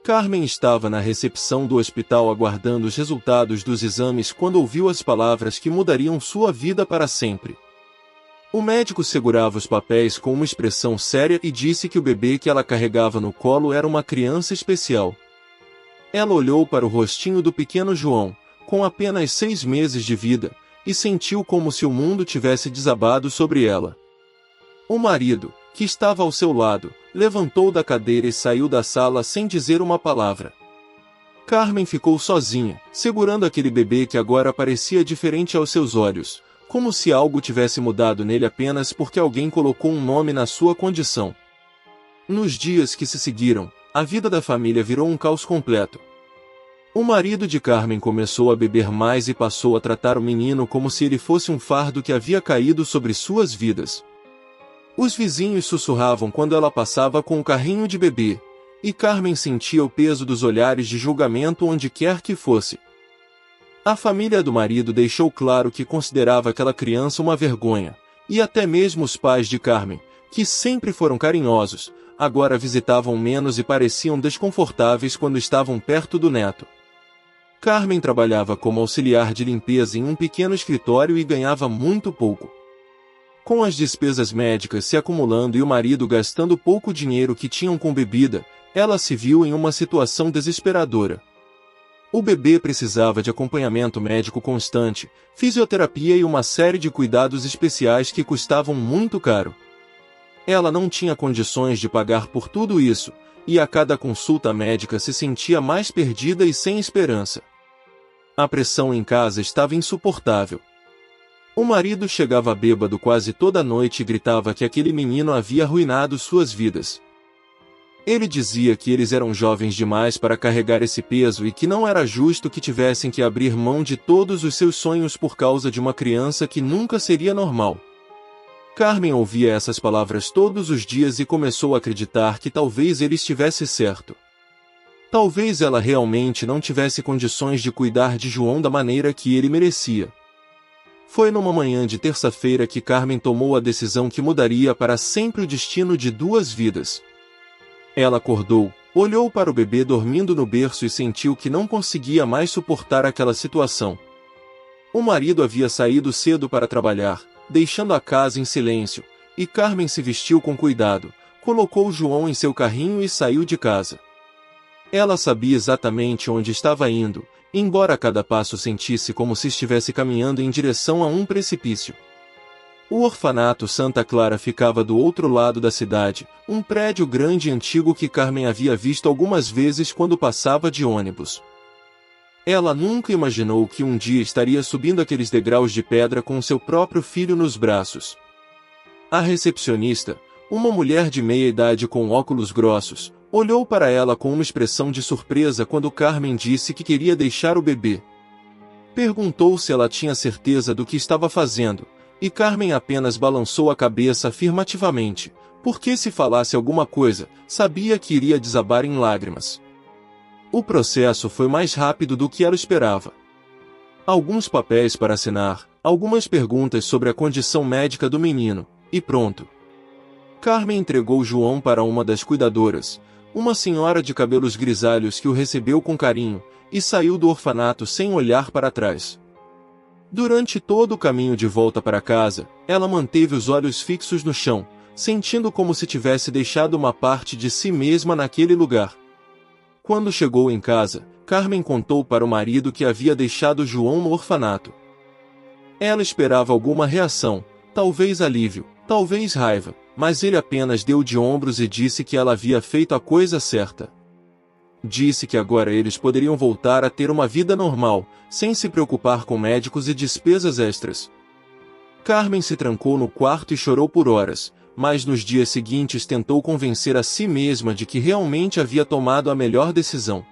Carmen estava na recepção do hospital aguardando os resultados dos exames quando ouviu as palavras que mudariam sua vida para sempre. O médico segurava os papéis com uma expressão séria e disse que o bebê que ela carregava no colo era uma criança especial. Ela olhou para o rostinho do pequeno João, com apenas 6 meses de vida, e sentiu como se o mundo tivesse desabado sobre ela. O marido, que estava ao seu lado, levantou da cadeira e saiu da sala sem dizer uma palavra. Carmen ficou sozinha, segurando aquele bebê que agora parecia diferente aos seus olhos, como se algo tivesse mudado nele apenas porque alguém colocou um nome na sua condição. Nos dias que se seguiram, a vida da família virou um caos completo. O marido de Carmen começou a beber mais e passou a tratar o menino como se ele fosse um fardo que havia caído sobre suas vidas. Os vizinhos sussurravam quando ela passava com o carrinho de bebê, e Carmen sentia o peso dos olhares de julgamento onde quer que fosse. A família do marido deixou claro que considerava aquela criança uma vergonha, e até mesmo os pais de Carmen, que sempre foram carinhosos, agora visitavam menos e pareciam desconfortáveis quando estavam perto do neto. Carmen trabalhava como auxiliar de limpeza em um pequeno escritório e ganhava muito pouco. Com as despesas médicas se acumulando e o marido gastando pouco dinheiro que tinham com bebida, ela se viu em uma situação desesperadora. O bebê precisava de acompanhamento médico constante, fisioterapia e uma série de cuidados especiais que custavam muito caro. Ela não tinha condições de pagar por tudo isso, e a cada consulta médica se sentia mais perdida e sem esperança. A pressão em casa estava insuportável. O marido chegava bêbado quase toda noite e gritava que aquele menino havia arruinado suas vidas. Ele dizia que eles eram jovens demais para carregar esse peso e que não era justo que tivessem que abrir mão de todos os seus sonhos por causa de uma criança que nunca seria normal. Carmen ouvia essas palavras todos os dias e começou a acreditar que talvez ele estivesse certo. Talvez ela realmente não tivesse condições de cuidar de João da maneira que ele merecia. Foi numa manhã de terça-feira que Carmen tomou a decisão que mudaria para sempre o destino de 2 vidas. Ela acordou, olhou para o bebê dormindo no berço e sentiu que não conseguia mais suportar aquela situação. O marido havia saído cedo para trabalhar, deixando a casa em silêncio, e Carmen se vestiu com cuidado, colocou João em seu carrinho e saiu de casa. Ela sabia exatamente onde estava indo, embora a cada passo sentisse como se estivesse caminhando em direção a um precipício. O orfanato Santa Clara ficava do outro lado da cidade, um prédio grande e antigo que Carmen havia visto algumas vezes quando passava de ônibus. Ela nunca imaginou que um dia estaria subindo aqueles degraus de pedra com seu próprio filho nos braços. A recepcionista, uma mulher de meia idade com óculos grossos, olhou para ela com uma expressão de surpresa quando Carmen disse que queria deixar o bebê. Perguntou se ela tinha certeza do que estava fazendo, e Carmen apenas balançou a cabeça afirmativamente, porque se falasse alguma coisa, sabia que iria desabar em lágrimas. O processo foi mais rápido do que ela esperava. Alguns papéis para assinar, algumas perguntas sobre a condição médica do menino, e pronto. Carmen entregou João para uma das cuidadoras, uma senhora de cabelos grisalhos que o recebeu com carinho, e saiu do orfanato sem olhar para trás. Durante todo o caminho de volta para casa, ela manteve os olhos fixos no chão, sentindo como se tivesse deixado uma parte de si mesma naquele lugar. Quando chegou em casa, Carmen contou para o marido que havia deixado João no orfanato. Ela esperava alguma reação, talvez alívio, talvez raiva, mas ele apenas deu de ombros e disse que ela havia feito a coisa certa. Disse que agora eles poderiam voltar a ter uma vida normal, sem se preocupar com médicos e despesas extras. Carmen se trancou no quarto e chorou por horas, mas nos dias seguintes tentou convencer a si mesma de que realmente havia tomado a melhor decisão.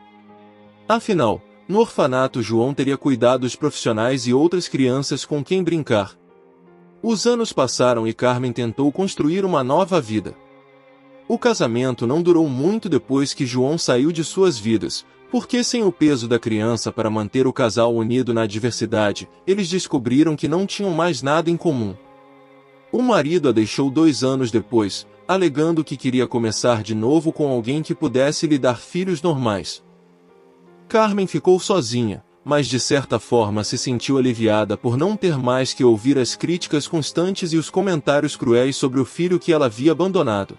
Afinal, no orfanato João teria cuidados profissionais e outras crianças com quem brincar. Os anos passaram e Carmen tentou construir uma nova vida. O casamento não durou muito depois que João saiu de suas vidas, porque sem o peso da criança para manter o casal unido na adversidade, eles descobriram que não tinham mais nada em comum. O marido a deixou 2 anos depois, alegando que queria começar de novo com alguém que pudesse lhe dar filhos normais. Carmen ficou sozinha, mas de certa forma se sentiu aliviada por não ter mais que ouvir as críticas constantes e os comentários cruéis sobre o filho que ela havia abandonado.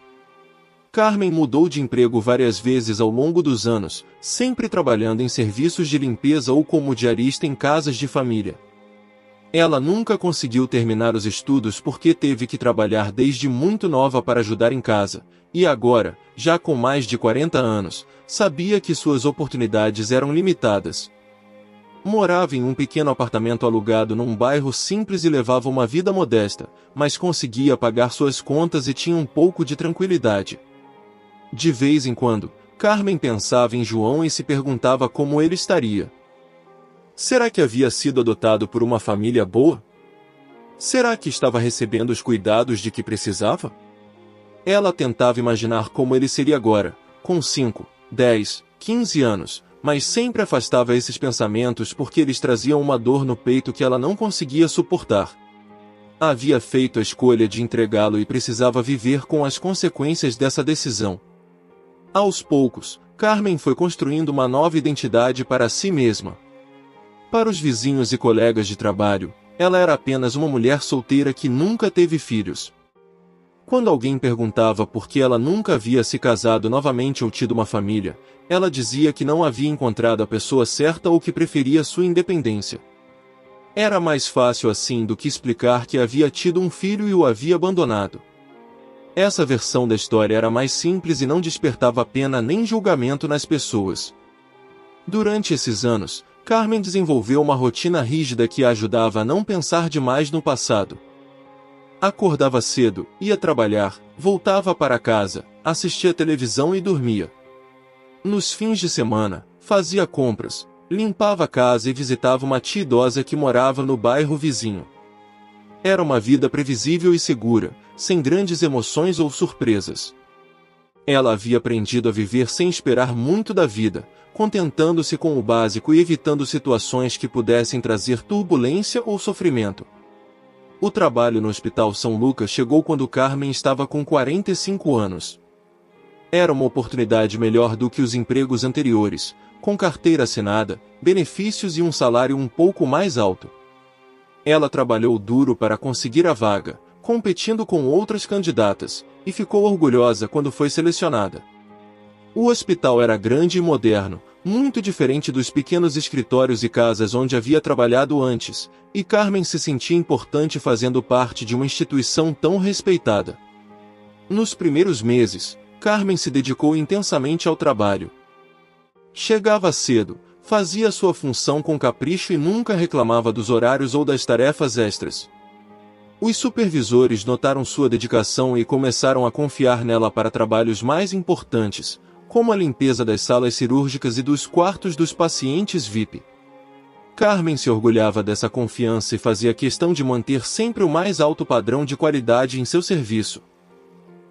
Carmen mudou de emprego várias vezes ao longo dos anos, sempre trabalhando em serviços de limpeza ou como diarista em casas de família. Ela nunca conseguiu terminar os estudos porque teve que trabalhar desde muito nova para ajudar em casa, e agora, já com mais de 40 anos, sabia que suas oportunidades eram limitadas. Morava em um pequeno apartamento alugado num bairro simples e levava uma vida modesta, mas conseguia pagar suas contas e tinha um pouco de tranquilidade. De vez em quando, Carmen pensava em João e se perguntava como ele estaria. Será que havia sido adotado por uma família boa? Será que estava recebendo os cuidados de que precisava? Ela tentava imaginar como ele seria agora, com 5, 10, 15 anos, mas sempre afastava esses pensamentos porque eles traziam uma dor no peito que ela não conseguia suportar. Havia feito a escolha de entregá-lo e precisava viver com as consequências dessa decisão. Aos poucos, Carmen foi construindo uma nova identidade para si mesma. Para os vizinhos e colegas de trabalho, ela era apenas uma mulher solteira que nunca teve filhos. Quando alguém perguntava por que ela nunca havia se casado novamente ou tido uma família, ela dizia que não havia encontrado a pessoa certa ou que preferia sua independência. Era mais fácil assim do que explicar que havia tido um filho e o havia abandonado. Essa versão da história era mais simples e não despertava pena nem julgamento nas pessoas. Durante esses anos, Carmen desenvolveu uma rotina rígida que a ajudava a não pensar demais no passado. Acordava cedo, ia trabalhar, voltava para casa, assistia televisão e dormia. Nos fins de semana, fazia compras, limpava a casa e visitava uma tia idosa que morava no bairro vizinho. Era uma vida previsível e segura, sem grandes emoções ou surpresas. Ela havia aprendido a viver sem esperar muito da vida, contentando-se com o básico e evitando situações que pudessem trazer turbulência ou sofrimento. O trabalho no Hospital São Lucas chegou quando Carmen estava com 45 anos. Era uma oportunidade melhor do que os empregos anteriores, com carteira assinada, benefícios e um salário um pouco mais alto. Ela trabalhou duro para conseguir a vaga, competindo com outras candidatas, e ficou orgulhosa quando foi selecionada. O hospital era grande e moderno, muito diferente dos pequenos escritórios e casas onde havia trabalhado antes, e Carmen se sentia importante fazendo parte de uma instituição tão respeitada. Nos primeiros meses, Carmen se dedicou intensamente ao trabalho. Chegava cedo, fazia sua função com capricho e nunca reclamava dos horários ou das tarefas extras. Os supervisores notaram sua dedicação e começaram a confiar nela para trabalhos mais importantes, como a limpeza das salas cirúrgicas e dos quartos dos pacientes VIP. Carmen se orgulhava dessa confiança e fazia questão de manter sempre o mais alto padrão de qualidade em seu serviço.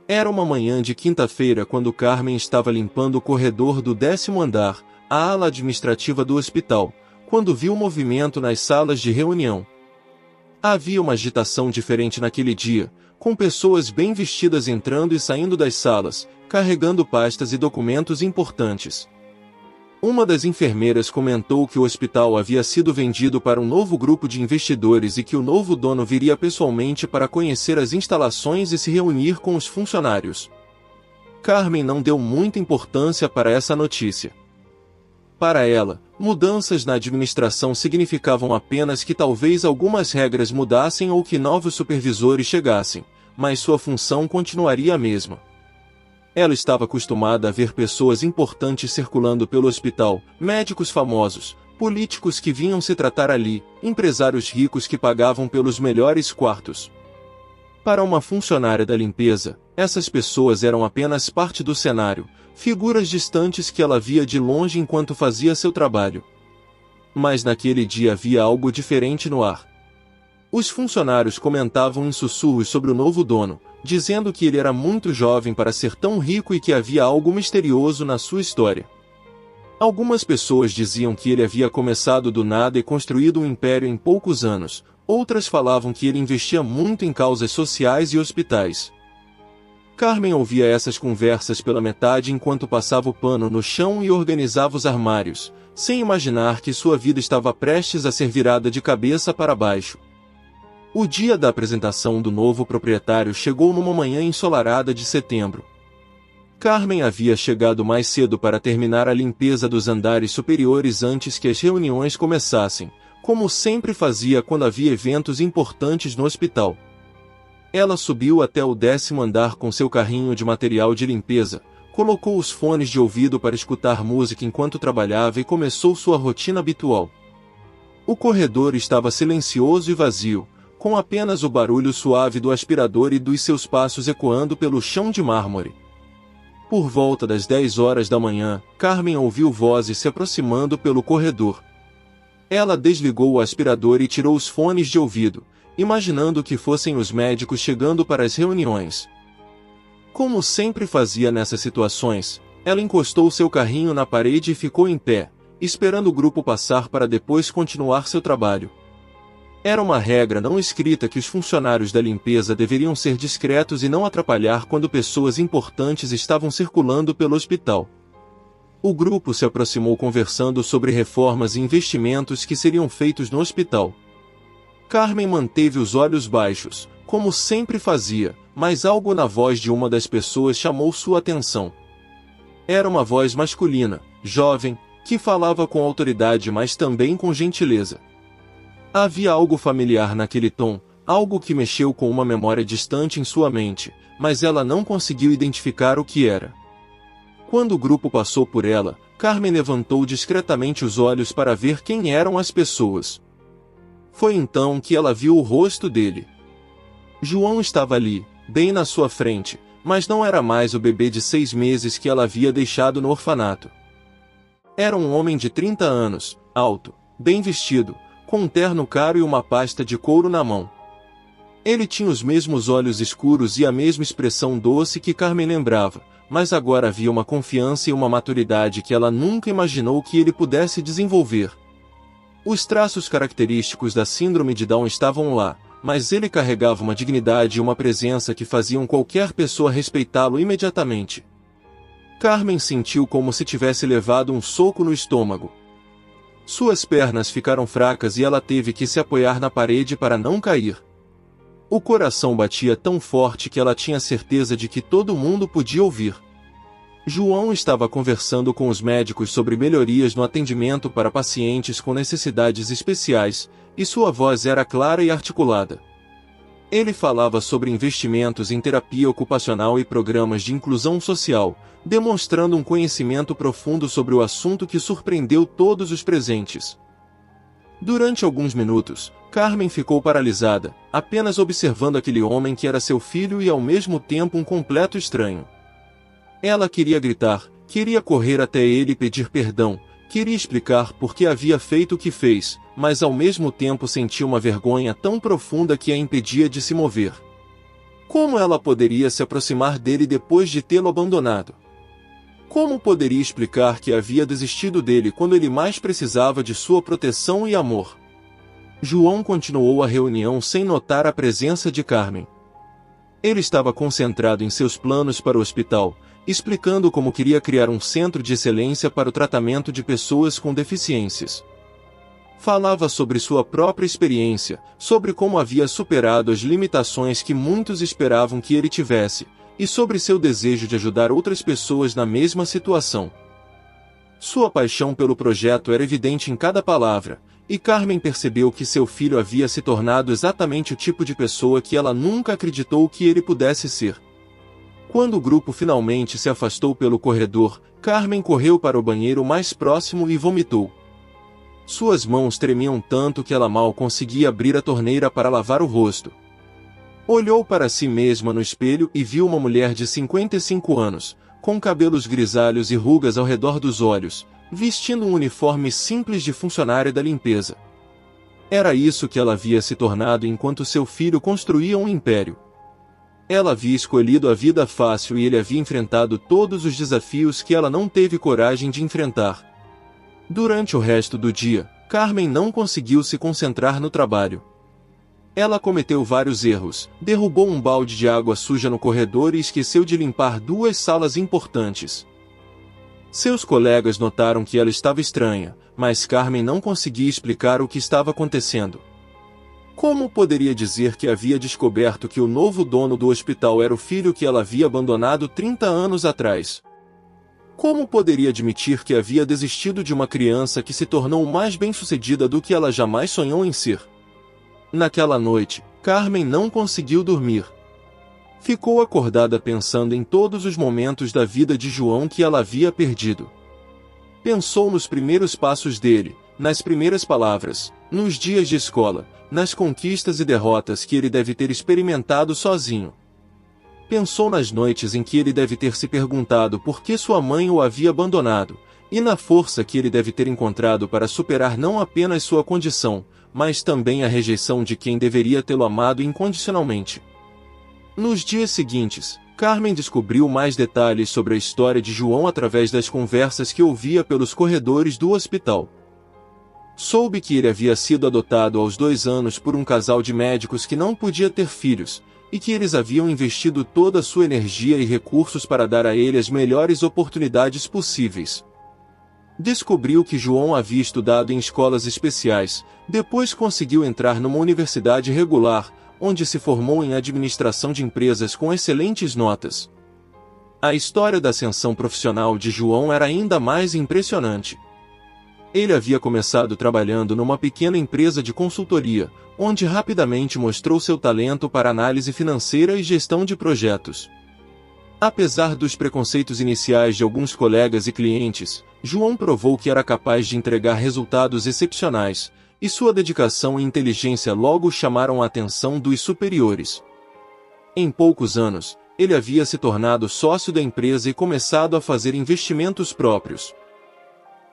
Era uma manhã de quinta-feira quando Carmen estava limpando o corredor do 10º andar, a ala administrativa do hospital, quando viu movimento nas salas de reunião. Havia uma agitação diferente naquele dia, com pessoas bem vestidas entrando e saindo das salas, carregando pastas e documentos importantes. Uma das enfermeiras comentou que o hospital havia sido vendido para um novo grupo de investidores e que o novo dono viria pessoalmente para conhecer as instalações e se reunir com os funcionários. Carmen não deu muita importância para essa notícia. Para ela, mudanças na administração significavam apenas que talvez algumas regras mudassem ou que novos supervisores chegassem, mas sua função continuaria a mesma. Ela estava acostumada a ver pessoas importantes circulando pelo hospital, médicos famosos, políticos que vinham se tratar ali, empresários ricos que pagavam pelos melhores quartos. Para uma funcionária da limpeza, essas pessoas eram apenas parte do cenário, figuras distantes que ela via de longe enquanto fazia seu trabalho. Mas naquele dia havia algo diferente no ar. Os funcionários comentavam em sussurros sobre o novo dono, dizendo que ele era muito jovem para ser tão rico e que havia algo misterioso na sua história. Algumas pessoas diziam que ele havia começado do nada e construído um império em poucos anos, Outras falavam que ele investia muito em causas sociais e hospitais. Carmen ouvia essas conversas pela metade enquanto passava o pano no chão e organizava os armários, sem imaginar que sua vida estava prestes a ser virada de cabeça para baixo. O dia da apresentação do novo proprietário chegou numa manhã ensolarada de setembro. Carmen havia chegado mais cedo para terminar a limpeza dos andares superiores antes que as reuniões começassem, como sempre fazia quando havia eventos importantes no hospital. Ela subiu até o 10º andar com seu carrinho de material de limpeza, colocou os fones de ouvido para escutar música enquanto trabalhava e começou sua rotina habitual. O corredor estava silencioso e vazio, com apenas o barulho suave do aspirador e dos seus passos ecoando pelo chão de mármore. Por volta das 10 horas da manhã, Carmen ouviu vozes se aproximando pelo corredor. Ela desligou o aspirador e tirou os fones de ouvido, imaginando que fossem os médicos chegando para as reuniões. Como sempre fazia nessas situações, ela encostou seu carrinho na parede e ficou em pé, esperando o grupo passar para depois continuar seu trabalho. Era uma regra não escrita que os funcionários da limpeza deveriam ser discretos e não atrapalhar quando pessoas importantes estavam circulando pelo hospital. O grupo se aproximou conversando sobre reformas e investimentos que seriam feitos no hospital. Carmen manteve os olhos baixos, como sempre fazia, mas algo na voz de uma das pessoas chamou sua atenção. Era uma voz masculina, jovem, que falava com autoridade mas também com gentileza. Havia algo familiar naquele tom, algo que mexeu com uma memória distante em sua mente, mas ela não conseguiu identificar o que era. Quando o grupo passou por ela, Carmen levantou discretamente os olhos para ver quem eram as pessoas. Foi então que ela viu o rosto dele. João estava ali, bem na sua frente, mas não era mais o bebê de 6 meses que ela havia deixado no orfanato. Era um homem de 30 anos, alto, bem vestido, com um terno caro e uma pasta de couro na mão. Ele tinha os mesmos olhos escuros e a mesma expressão doce que Carmen lembrava, mas agora havia uma confiança e uma maturidade que ela nunca imaginou que ele pudesse desenvolver. Os traços característicos da síndrome de Down estavam lá, mas ele carregava uma dignidade e uma presença que faziam qualquer pessoa respeitá-lo imediatamente. Carmen sentiu como se tivesse levado um soco no estômago. Suas pernas ficaram fracas e ela teve que se apoiar na parede para não cair. O coração batia tão forte que ela tinha certeza de que todo mundo podia ouvir. João estava conversando com os médicos sobre melhorias no atendimento para pacientes com necessidades especiais, e sua voz era clara e articulada. Ele falava sobre investimentos em terapia ocupacional e programas de inclusão social, demonstrando um conhecimento profundo sobre o assunto que surpreendeu todos os presentes. Durante alguns minutos, Carmen ficou paralisada, apenas observando aquele homem que era seu filho e ao mesmo tempo um completo estranho. Ela queria gritar, queria correr até ele e pedir perdão, queria explicar por que havia feito o que fez, mas ao mesmo tempo sentia uma vergonha tão profunda que a impedia de se mover. Como ela poderia se aproximar dele depois de tê-lo abandonado? Como poderia explicar que havia desistido dele quando ele mais precisava de sua proteção e amor? João continuou a reunião sem notar a presença de Carmen. Ele estava concentrado em seus planos para o hospital, explicando como queria criar um centro de excelência para o tratamento de pessoas com deficiências. Falava sobre sua própria experiência, sobre como havia superado as limitações que muitos esperavam que ele tivesse, e sobre seu desejo de ajudar outras pessoas na mesma situação. Sua paixão pelo projeto era evidente em cada palavra, e Carmen percebeu que seu filho havia se tornado exatamente o tipo de pessoa que ela nunca acreditou que ele pudesse ser. Quando o grupo finalmente se afastou pelo corredor, Carmen correu para o banheiro mais próximo e vomitou. Suas mãos tremiam tanto que ela mal conseguia abrir a torneira para lavar o rosto. Olhou para si mesma no espelho e viu uma mulher de 55 anos, com cabelos grisalhos e rugas ao redor dos olhos, vestindo um uniforme simples de funcionária da limpeza. Era isso que ela havia se tornado enquanto seu filho construía um império. Ela havia escolhido a vida fácil e ele havia enfrentado todos os desafios que ela não teve coragem de enfrentar. Durante o resto do dia, Carmen não conseguiu se concentrar no trabalho. Ela cometeu vários erros, derrubou um balde de água suja no corredor e esqueceu de limpar duas salas importantes. Seus colegas notaram que ela estava estranha, mas Carmen não conseguia explicar o que estava acontecendo. Como poderia dizer que havia descoberto que o novo dono do hospital era o filho que ela havia abandonado 30 anos atrás? Como poderia admitir que havia desistido de uma criança que se tornou mais bem-sucedida do que ela jamais sonhou em ser? Naquela noite, Carmen não conseguiu dormir. Ficou acordada pensando em todos os momentos da vida de João que ela havia perdido. Pensou nos primeiros passos dele, nas primeiras palavras, nos dias de escola, nas conquistas e derrotas que ele deve ter experimentado sozinho. Pensou nas noites em que ele deve ter se perguntado por que sua mãe o havia abandonado, e na força que ele deve ter encontrado para superar não apenas sua condição, mas também a rejeição de quem deveria tê-lo amado incondicionalmente. Nos dias seguintes, Carmen descobriu mais detalhes sobre a história de João através das conversas que ouvia pelos corredores do hospital. Soube que ele havia sido adotado aos 2 anos por um casal de médicos que não podia ter filhos, e que eles haviam investido toda a sua energia e recursos para dar a ele as melhores oportunidades possíveis. Descobriu que João havia estudado em escolas especiais, depois conseguiu entrar numa universidade regular, onde se formou em administração de empresas com excelentes notas. A história da ascensão profissional de João era ainda mais impressionante. Ele havia começado trabalhando numa pequena empresa de consultoria, onde rapidamente mostrou seu talento para análise financeira e gestão de projetos. Apesar dos preconceitos iniciais de alguns colegas e clientes, João provou que era capaz de entregar resultados excepcionais, e sua dedicação e inteligência logo chamaram a atenção dos superiores. Em poucos anos, ele havia se tornado sócio da empresa e começado a fazer investimentos próprios.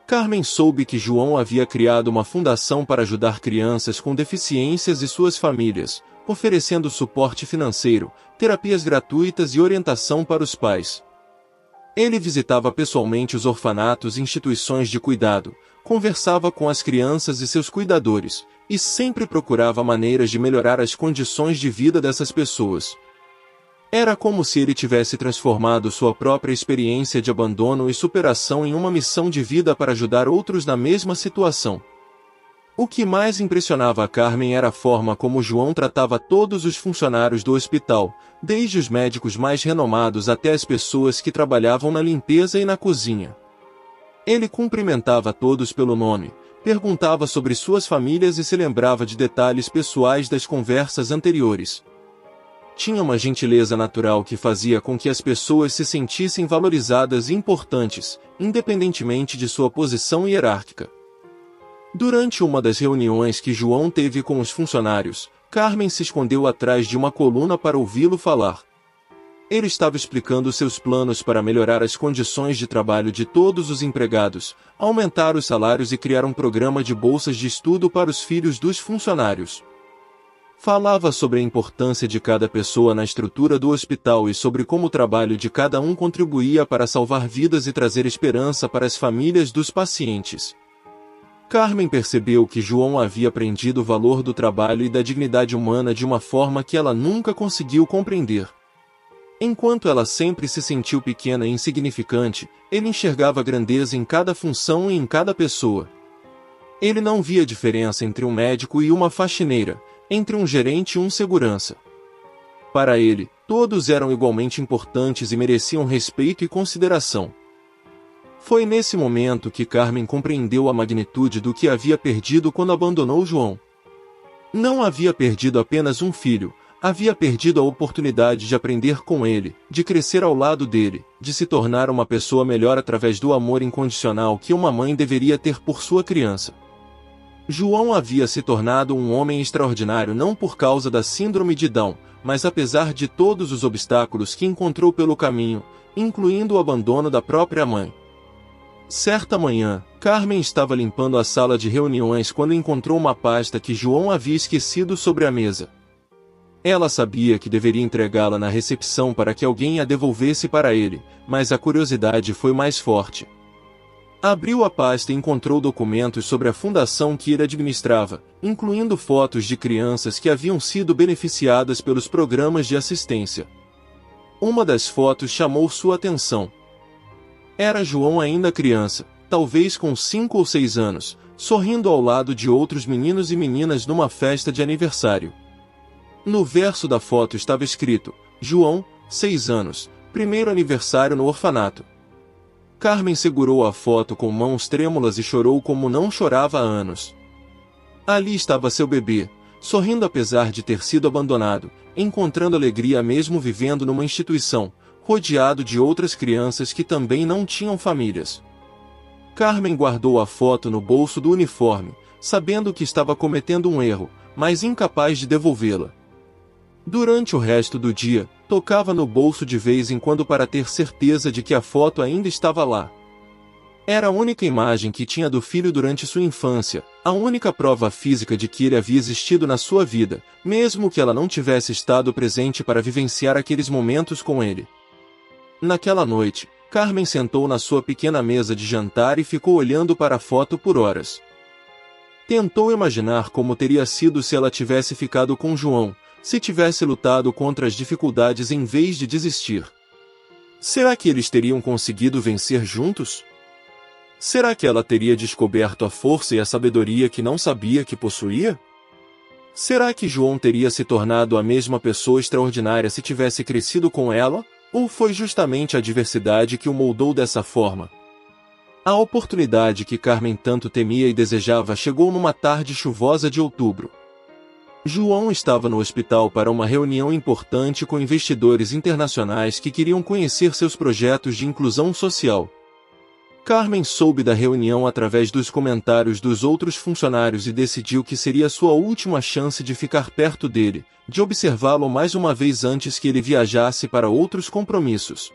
Carmen soube que João havia criado uma fundação para ajudar crianças com deficiências e suas famílias, oferecendo suporte financeiro, terapias gratuitas e orientação para os pais. Ele visitava pessoalmente os orfanatos e instituições de cuidado, conversava com as crianças e seus cuidadores, e sempre procurava maneiras de melhorar as condições de vida dessas pessoas. Era como se ele tivesse transformado sua própria experiência de abandono e superação em uma missão de vida para ajudar outros na mesma situação. O que mais impressionava a Carmen era a forma como João tratava todos os funcionários do hospital, desde os médicos mais renomados até as pessoas que trabalhavam na limpeza e na cozinha. Ele cumprimentava todos pelo nome, perguntava sobre suas famílias e se lembrava de detalhes pessoais das conversas anteriores. Tinha uma gentileza natural que fazia com que as pessoas se sentissem valorizadas e importantes, independentemente de sua posição hierárquica. Durante uma das reuniões que João teve com os funcionários, Carmen se escondeu atrás de uma coluna para ouvi-lo falar. Ele estava explicando seus planos para melhorar as condições de trabalho de todos os empregados, aumentar os salários e criar um programa de bolsas de estudo para os filhos dos funcionários. Falava sobre a importância de cada pessoa na estrutura do hospital e sobre como o trabalho de cada um contribuía para salvar vidas e trazer esperança para as famílias dos pacientes. Carmen percebeu que João havia aprendido o valor do trabalho e da dignidade humana de uma forma que ela nunca conseguiu compreender. Enquanto ela sempre se sentiu pequena e insignificante, ele enxergava a grandeza em cada função e em cada pessoa. Ele não via diferença entre um médico e uma faxineira, entre um gerente e um segurança. Para ele, todos eram igualmente importantes e mereciam respeito e consideração. Foi nesse momento que Carmen compreendeu a magnitude do que havia perdido quando abandonou João. Não havia perdido apenas um filho, havia perdido a oportunidade de aprender com ele, de crescer ao lado dele, de se tornar uma pessoa melhor através do amor incondicional que uma mãe deveria ter por sua criança. João havia se tornado um homem extraordinário não por causa da síndrome de Down, mas apesar de todos os obstáculos que encontrou pelo caminho, incluindo o abandono da própria mãe. Certa manhã, Carmen estava limpando a sala de reuniões quando encontrou uma pasta que João havia esquecido sobre a mesa. Ela sabia que deveria entregá-la na recepção para que alguém a devolvesse para ele, mas a curiosidade foi mais forte. Abriu a pasta e encontrou documentos sobre a fundação que ele administrava, incluindo fotos de crianças que haviam sido beneficiadas pelos programas de assistência. Uma das fotos chamou sua atenção. Era João ainda criança, talvez com 5 ou 6 anos, sorrindo ao lado de outros meninos e meninas numa festa de aniversário. No verso da foto estava escrito: João, 6 anos, primeiro aniversário no orfanato. Carmen segurou a foto com mãos trêmulas e chorou como não chorava há anos. Ali estava seu bebê, sorrindo apesar de ter sido abandonado, encontrando alegria mesmo vivendo numa instituição, rodeado de outras crianças que também não tinham famílias. Carmen guardou a foto no bolso do uniforme, sabendo que estava cometendo um erro, mas incapaz de devolvê-la. Durante o resto do dia, tocava no bolso de vez em quando para ter certeza de que a foto ainda estava lá. Era a única imagem que tinha do filho durante sua infância, a única prova física de que ele havia existido na sua vida, mesmo que ela não tivesse estado presente para vivenciar aqueles momentos com ele. Naquela noite, Carmen sentou na sua pequena mesa de jantar e ficou olhando para a foto por horas. Tentou imaginar como teria sido se ela tivesse ficado com João, se tivesse lutado contra as dificuldades em vez de desistir. Será que eles teriam conseguido vencer juntos? Será que ela teria descoberto a força e a sabedoria que não sabia que possuía? Será que João teria se tornado a mesma pessoa extraordinária se tivesse crescido com ela? Ou foi justamente a adversidade que o moldou dessa forma? A oportunidade que Carmen tanto temia e desejava chegou numa tarde chuvosa de outubro. João estava no hospital para uma reunião importante com investidores internacionais que queriam conhecer seus projetos de inclusão social. Carmen soube da reunião através dos comentários dos outros funcionários e decidiu que seria sua última chance de ficar perto dele, de observá-lo mais uma vez antes que ele viajasse para outros compromissos.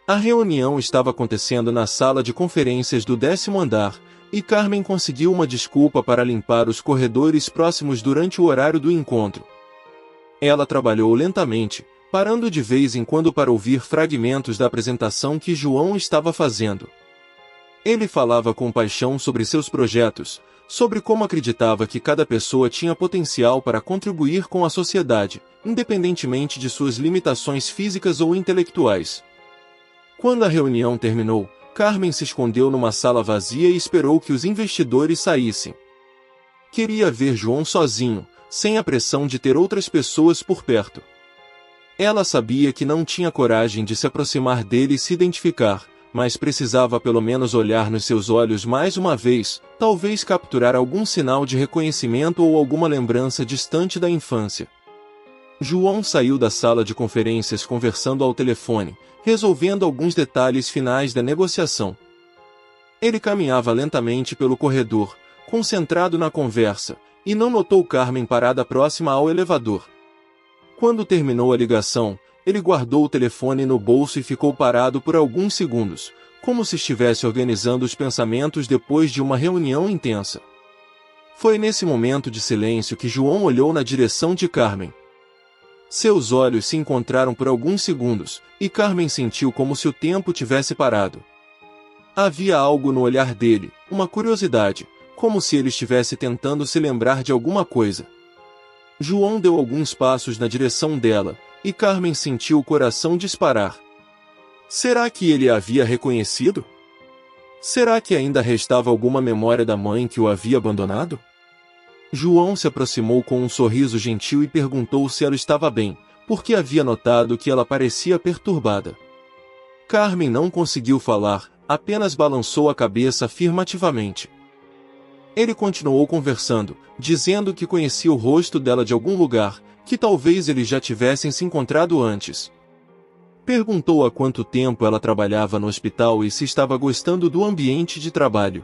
A reunião estava acontecendo na sala de conferências do 10º andar, e Carmen conseguiu uma desculpa para limpar os corredores próximos durante o horário do encontro. Ela trabalhou lentamente, parando de vez em quando para ouvir fragmentos da apresentação que João estava fazendo. Ele falava com paixão sobre seus projetos, sobre como acreditava que cada pessoa tinha potencial para contribuir com a sociedade, independentemente de suas limitações físicas ou intelectuais. Quando a reunião terminou, Carmen se escondeu numa sala vazia e esperou que os investidores saíssem. Queria ver João sozinho, sem a pressão de ter outras pessoas por perto. Ela sabia que não tinha coragem de se aproximar dele e se identificar, mas precisava pelo menos olhar nos seus olhos mais uma vez, talvez capturar algum sinal de reconhecimento ou alguma lembrança distante da infância. João saiu da sala de conferências conversando ao telefone, resolvendo alguns detalhes finais da negociação. Ele caminhava lentamente pelo corredor, concentrado na conversa, e não notou Carmen parada próxima ao elevador. Quando terminou a ligação, ele guardou o telefone no bolso e ficou parado por alguns segundos, como se estivesse organizando os pensamentos depois de uma reunião intensa. Foi nesse momento de silêncio que João olhou na direção de Carmen. Seus olhos se encontraram por alguns segundos, e Carmen sentiu como se o tempo tivesse parado. Havia algo no olhar dele, uma curiosidade, como se ele estivesse tentando se lembrar de alguma coisa. João deu alguns passos na direção dela, e Carmen sentiu o coração disparar. Será que ele a havia reconhecido? Será que ainda restava alguma memória da mãe que o havia abandonado? João se aproximou com um sorriso gentil e perguntou se ela estava bem, porque havia notado que ela parecia perturbada. Carmen não conseguiu falar, apenas balançou a cabeça afirmativamente. Ele continuou conversando, dizendo que conhecia o rosto dela de algum lugar, que talvez eles já tivessem se encontrado antes. Perguntou há quanto tempo ela trabalhava no hospital e se estava gostando do ambiente de trabalho.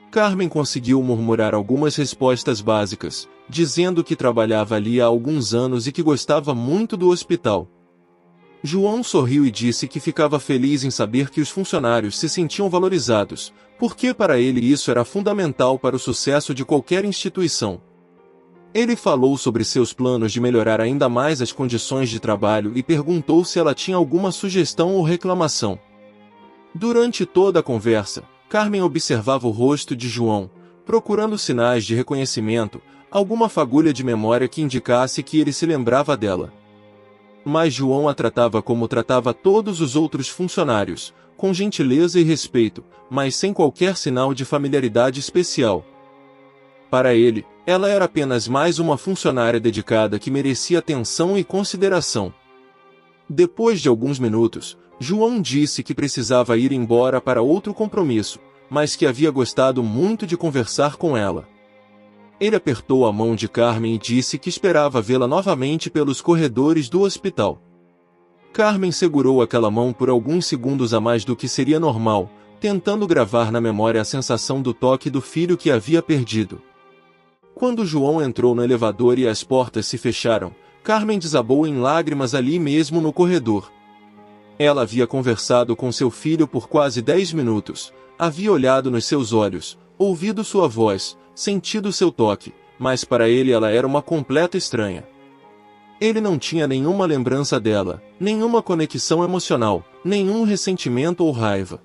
Carmen conseguiu murmurar algumas respostas básicas, dizendo que trabalhava ali há alguns anos e que gostava muito do hospital. João sorriu e disse que ficava feliz em saber que os funcionários se sentiam valorizados, porque para ele isso era fundamental para o sucesso de qualquer instituição. Ele falou sobre seus planos de melhorar ainda mais as condições de trabalho e perguntou se ela tinha alguma sugestão ou reclamação. Durante toda a conversa, Carmen observava o rosto de João, procurando sinais de reconhecimento, alguma fagulha de memória que indicasse que ele se lembrava dela. Mas João a tratava como tratava todos os outros funcionários, com gentileza e respeito, mas sem qualquer sinal de familiaridade especial. Para ele, ela era apenas mais uma funcionária dedicada que merecia atenção e consideração. Depois de alguns minutos, João disse que precisava ir embora para outro compromisso, mas que havia gostado muito de conversar com ela. Ele apertou a mão de Carmen e disse que esperava vê-la novamente pelos corredores do hospital. Carmen segurou aquela mão por alguns segundos a mais do que seria normal, tentando gravar na memória a sensação do toque do filho que havia perdido. Quando João entrou no elevador e as portas se fecharam, Carmen desabou em lágrimas ali mesmo no corredor. Ela havia conversado com seu filho por quase 10 minutos, havia olhado nos seus olhos, ouvido sua voz, sentido seu toque, mas para ele ela era uma completa estranha. Ele não tinha nenhuma lembrança dela, nenhuma conexão emocional, nenhum ressentimento ou raiva.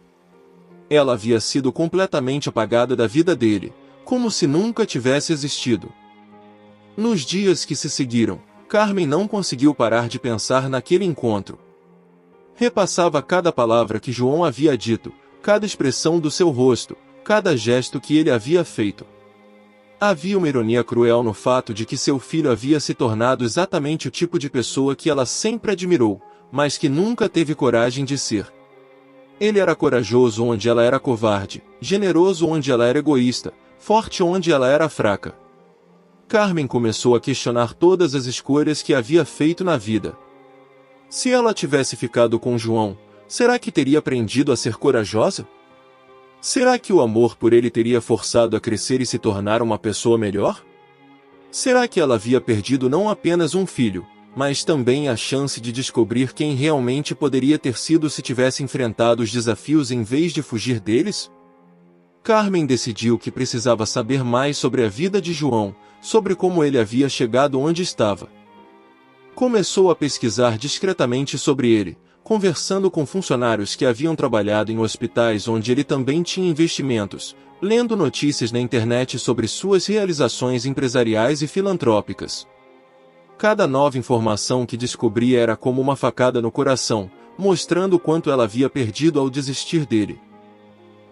Ela havia sido completamente apagada da vida dele, como se nunca tivesse existido. Nos dias que se seguiram, Carmen não conseguiu parar de pensar naquele encontro. Repassava cada palavra que João havia dito, cada expressão do seu rosto, cada gesto que ele havia feito. Havia uma ironia cruel no fato de que seu filho havia se tornado exatamente o tipo de pessoa que ela sempre admirou, mas que nunca teve coragem de ser. Ele era corajoso onde ela era covarde, generoso onde ela era egoísta, forte onde ela era fraca. Carmen começou a questionar todas as escolhas que havia feito na vida. Se ela tivesse ficado com João, será que teria aprendido a ser corajosa? Será que o amor por ele teria forçado a crescer e se tornar uma pessoa melhor? Será que ela havia perdido não apenas um filho, mas também a chance de descobrir quem realmente poderia ter sido se tivesse enfrentado os desafios em vez de fugir deles? Carmen decidiu que precisava saber mais sobre a vida de João, sobre como ele havia chegado onde estava. Começou a pesquisar discretamente sobre ele, conversando com funcionários que haviam trabalhado em hospitais onde ele também tinha investimentos, lendo notícias na internet sobre suas realizações empresariais e filantrópicas. Cada nova informação que descobria era como uma facada no coração, mostrando o quanto ela havia perdido ao desistir dele.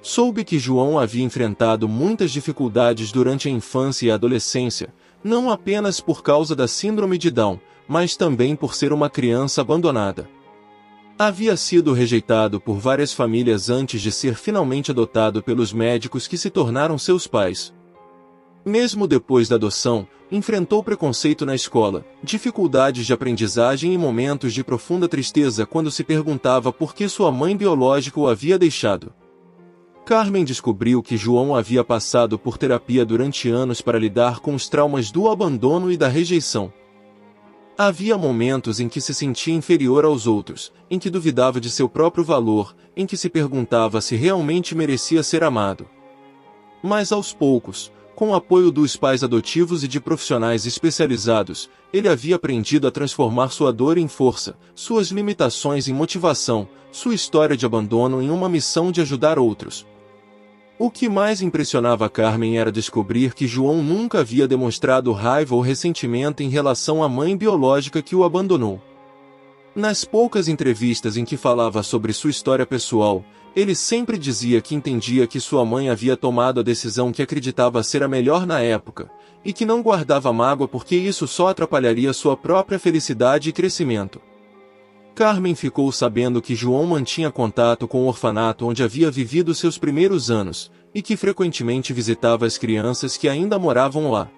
Soube que João havia enfrentado muitas dificuldades durante a infância e a adolescência, não apenas por causa da síndrome de Down, mas também por ser uma criança abandonada. Havia sido rejeitado por várias famílias antes de ser finalmente adotado pelos médicos que se tornaram seus pais. Mesmo depois da adoção, enfrentou preconceito na escola, dificuldades de aprendizagem e momentos de profunda tristeza quando se perguntava por que sua mãe biológica o havia deixado. Carmen descobriu que João havia passado por terapia durante anos para lidar com os traumas do abandono e da rejeição. Havia momentos em que se sentia inferior aos outros, em que duvidava de seu próprio valor, em que se perguntava se realmente merecia ser amado. Mas aos poucos, com o apoio dos pais adotivos e de profissionais especializados, ele havia aprendido a transformar sua dor em força, suas limitações em motivação, sua história de abandono em uma missão de ajudar outros. O que mais impressionava Carmen era descobrir que João nunca havia demonstrado raiva ou ressentimento em relação à mãe biológica que o abandonou. Nas poucas entrevistas em que falava sobre sua história pessoal, ele sempre dizia que entendia que sua mãe havia tomado a decisão que acreditava ser a melhor na época, e que não guardava mágoa porque isso só atrapalharia sua própria felicidade e crescimento. Carmen ficou sabendo que João mantinha contato com o orfanato onde havia vivido seus primeiros anos, e que frequentemente visitava as crianças que ainda moravam lá.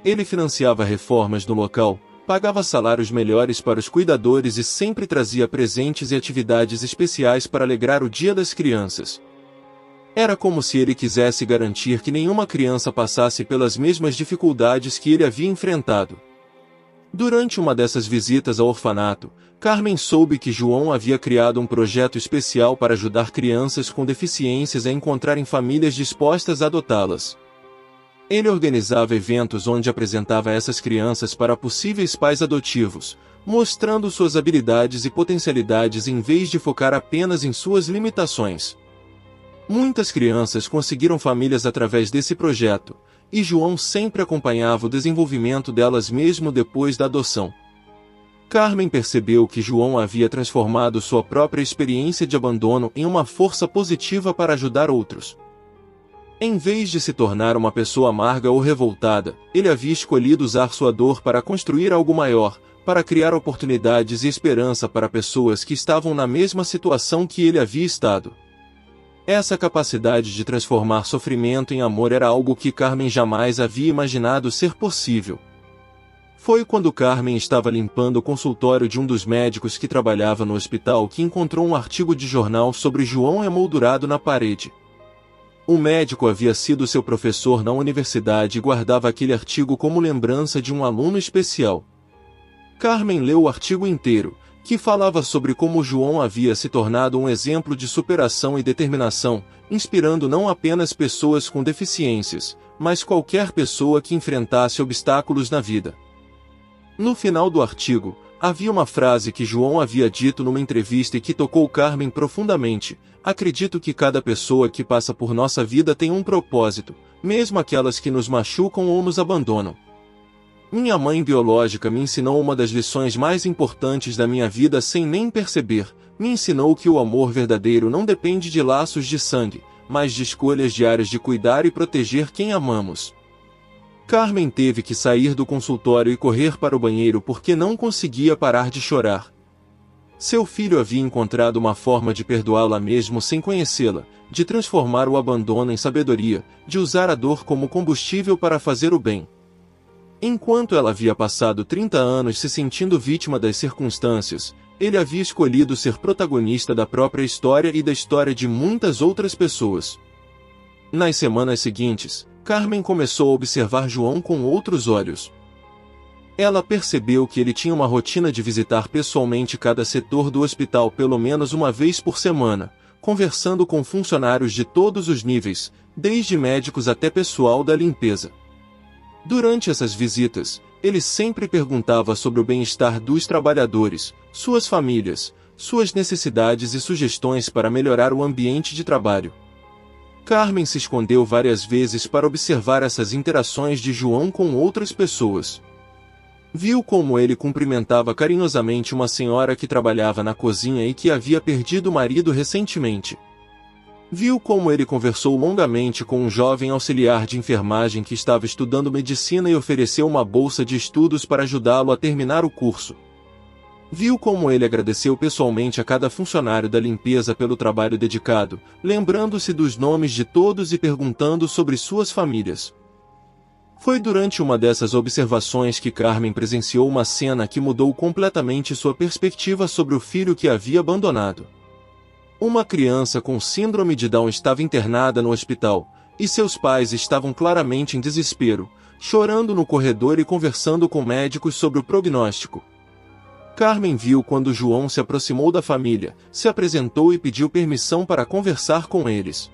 Ele financiava reformas no local, pagava salários melhores para os cuidadores e sempre trazia presentes e atividades especiais para alegrar o dia das crianças. Era como se ele quisesse garantir que nenhuma criança passasse pelas mesmas dificuldades que ele havia enfrentado. Durante uma dessas visitas ao orfanato, Carmen soube que João havia criado um projeto especial para ajudar crianças com deficiências a encontrarem famílias dispostas a adotá-las. Ele organizava eventos onde apresentava essas crianças para possíveis pais adotivos, mostrando suas habilidades e potencialidades em vez de focar apenas em suas limitações. Muitas crianças conseguiram famílias através desse projeto, e João sempre acompanhava o desenvolvimento delas mesmo depois da adoção. Carmen percebeu que João havia transformado sua própria experiência de abandono em uma força positiva para ajudar outros. Em vez de se tornar uma pessoa amarga ou revoltada, ele havia escolhido usar sua dor para construir algo maior, para criar oportunidades e esperança para pessoas que estavam na mesma situação que ele havia estado. Essa capacidade de transformar sofrimento em amor era algo que Carmen jamais havia imaginado ser possível. Foi quando Carmen estava limpando o consultório de um dos médicos que trabalhava no hospital que encontrou um artigo de jornal sobre João emoldurado na parede. O médico havia sido seu professor na universidade e guardava aquele artigo como lembrança de um aluno especial. Carmen leu o artigo inteiro, que falava sobre como João havia se tornado um exemplo de superação e determinação, inspirando não apenas pessoas com deficiências, mas qualquer pessoa que enfrentasse obstáculos na vida. No final do artigo, havia uma frase que João havia dito numa entrevista e que tocou Carmen profundamente: acredito que cada pessoa que passa por nossa vida tem um propósito, mesmo aquelas que nos machucam ou nos abandonam. Minha mãe biológica me ensinou uma das lições mais importantes da minha vida sem nem perceber. Me ensinou que o amor verdadeiro não depende de laços de sangue, mas de escolhas diárias de cuidar e proteger quem amamos. Carmen teve que sair do consultório e correr para o banheiro porque não conseguia parar de chorar. Seu filho havia encontrado uma forma de perdoá-la mesmo sem conhecê-la, de transformar o abandono em sabedoria, de usar a dor como combustível para fazer o bem. Enquanto ela havia passado 30 anos se sentindo vítima das circunstâncias, ele havia escolhido ser protagonista da própria história e da história de muitas outras pessoas. Nas semanas seguintes, Carmen começou a observar João com outros olhos. Ela percebeu que ele tinha uma rotina de visitar pessoalmente cada setor do hospital pelo menos uma vez por semana, conversando com funcionários de todos os níveis, desde médicos até pessoal da limpeza. Durante essas visitas, ele sempre perguntava sobre o bem-estar dos trabalhadores, suas famílias, suas necessidades e sugestões para melhorar o ambiente de trabalho. Carmen se escondeu várias vezes para observar essas interações de João com outras pessoas. Viu como ele cumprimentava carinhosamente uma senhora que trabalhava na cozinha e que havia perdido o marido recentemente. Viu como ele conversou longamente com um jovem auxiliar de enfermagem que estava estudando medicina e ofereceu uma bolsa de estudos para ajudá-lo a terminar o curso. Viu como ele agradeceu pessoalmente a cada funcionário da limpeza pelo trabalho dedicado, lembrando-se dos nomes de todos e perguntando sobre suas famílias. Foi durante uma dessas observações que Carmen presenciou uma cena que mudou completamente sua perspectiva sobre o filho que havia abandonado. Uma criança com síndrome de Down estava internada no hospital, e seus pais estavam claramente em desespero, chorando no corredor e conversando com médicos sobre o prognóstico. Carmen viu quando João se aproximou da família, se apresentou e pediu permissão para conversar com eles.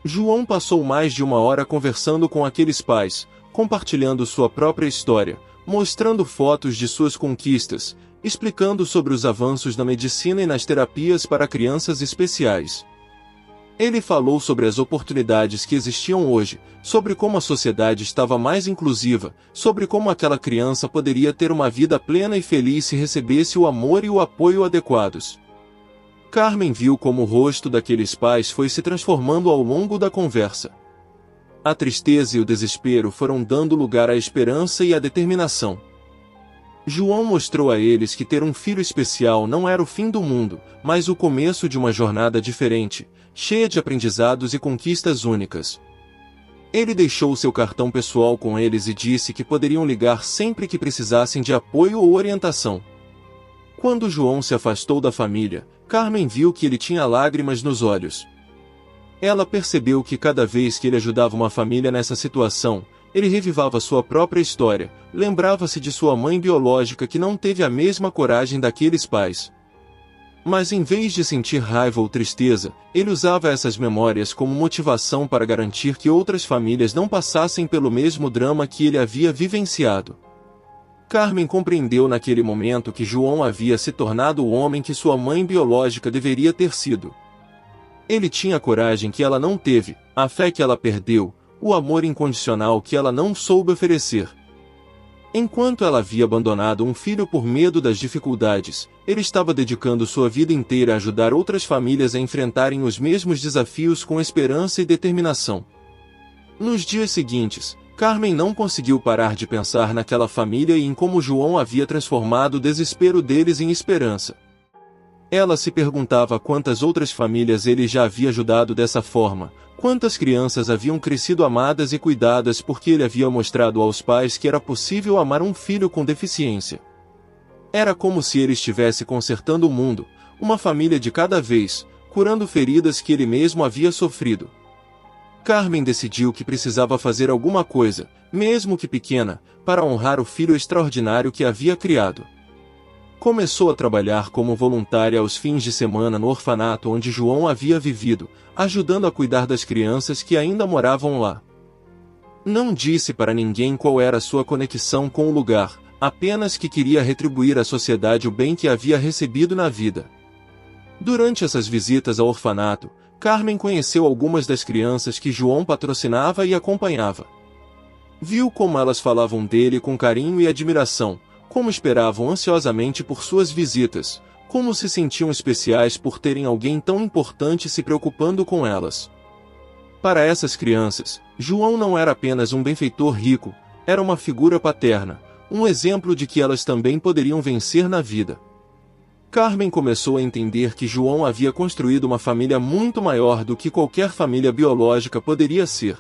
João passou mais de uma hora conversando com aqueles pais, compartilhando sua própria história, mostrando fotos de suas conquistas, explicando sobre os avanços na medicina e nas terapias para crianças especiais. Ele falou sobre as oportunidades que existiam hoje, sobre como a sociedade estava mais inclusiva, sobre como aquela criança poderia ter uma vida plena e feliz se recebesse o amor e o apoio adequados. Carmen viu como o rosto daqueles pais foi se transformando ao longo da conversa. A tristeza e o desespero foram dando lugar à esperança e à determinação. João mostrou a eles que ter um filho especial não era o fim do mundo, mas o começo de uma jornada diferente, cheia de aprendizados e conquistas únicas. Ele deixou seu cartão pessoal com eles e disse que poderiam ligar sempre que precisassem de apoio ou orientação. Quando João se afastou da família, Carmen viu que ele tinha lágrimas nos olhos. Ela percebeu que cada vez que ele ajudava uma família nessa situação, ele revivava sua própria história, lembrava-se de sua mãe biológica que não teve a mesma coragem daqueles pais. Mas em vez de sentir raiva ou tristeza, ele usava essas memórias como motivação para garantir que outras famílias não passassem pelo mesmo drama que ele havia vivenciado. Carmen compreendeu naquele momento que João havia se tornado o homem que sua mãe biológica deveria ter sido. Ele tinha a coragem que ela não teve, a fé que ela perdeu, o amor incondicional que ela não soube oferecer. Enquanto ela havia abandonado um filho por medo das dificuldades, ele estava dedicando sua vida inteira a ajudar outras famílias a enfrentarem os mesmos desafios com esperança e determinação. Nos dias seguintes, Carmen não conseguiu parar de pensar naquela família e em como João havia transformado o desespero deles em esperança. Ela se perguntava quantas outras famílias ele já havia ajudado dessa forma, quantas crianças haviam crescido amadas e cuidadas porque ele havia mostrado aos pais que era possível amar um filho com deficiência. Era como se ele estivesse consertando o mundo, uma família de cada vez, curando feridas que ele mesmo havia sofrido. Carmen decidiu que precisava fazer alguma coisa, mesmo que pequena, para honrar o filho extraordinário que havia criado. Começou a trabalhar como voluntária aos fins de semana no orfanato onde João havia vivido, ajudando a cuidar das crianças que ainda moravam lá. Não disse para ninguém qual era sua conexão com o lugar, apenas que queria retribuir à sociedade o bem que havia recebido na vida. Durante essas visitas ao orfanato, Carmen conheceu algumas das crianças que João patrocinava e acompanhava. Viu como elas falavam dele com carinho e admiração, como esperavam ansiosamente por suas visitas, como se sentiam especiais por terem alguém tão importante se preocupando com elas. Para essas crianças, João não era apenas um benfeitor rico, era uma figura paterna, um exemplo de que elas também poderiam vencer na vida. Carmen começou a entender que João havia construído uma família muito maior do que qualquer família biológica poderia ser.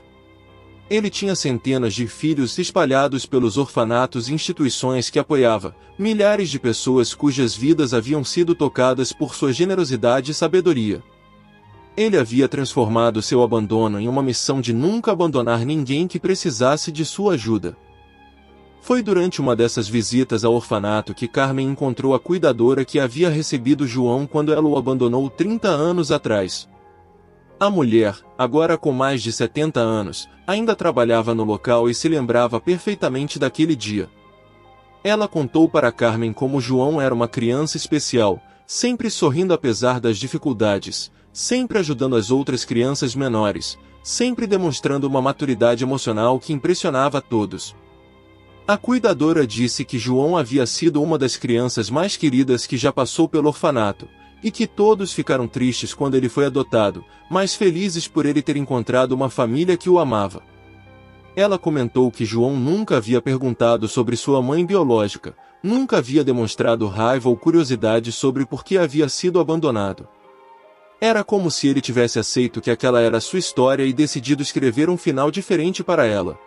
Ele tinha centenas de filhos espalhados pelos orfanatos e instituições que apoiava, milhares de pessoas cujas vidas haviam sido tocadas por sua generosidade e sabedoria. Ele havia transformado seu abandono em uma missão de nunca abandonar ninguém que precisasse de sua ajuda. Foi durante uma dessas visitas ao orfanato que Carmen encontrou a cuidadora que havia recebido João quando ela o abandonou 30 anos atrás. A mulher, agora com mais de 70 anos, ainda trabalhava no local e se lembrava perfeitamente daquele dia. Ela contou para Carmen como João era uma criança especial, sempre sorrindo apesar das dificuldades, sempre ajudando as outras crianças menores, sempre demonstrando uma maturidade emocional que impressionava a todos. A cuidadora disse que João havia sido uma das crianças mais queridas que já passou pelo orfanato, e que todos ficaram tristes quando ele foi adotado, mas felizes por ele ter encontrado uma família que o amava. Ela comentou que João nunca havia perguntado sobre sua mãe biológica, nunca havia demonstrado raiva ou curiosidade sobre por que havia sido abandonado. Era como se ele tivesse aceito que aquela era sua história e decidido escrever um final diferente para ela.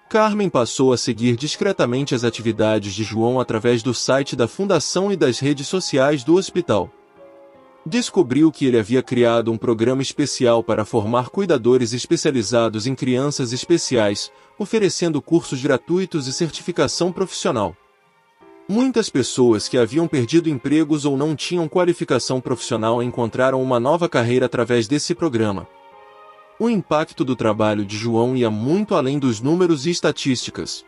Carmen passou a seguir discretamente as atividades de João através do site da fundação e das redes sociais do hospital. Descobriu que ele havia criado um programa especial para formar cuidadores especializados em crianças especiais, oferecendo cursos gratuitos e certificação profissional. Muitas pessoas que haviam perdido empregos ou não tinham qualificação profissional encontraram uma nova carreira através desse programa. O impacto do trabalho de João ia muito além dos números e estatísticas.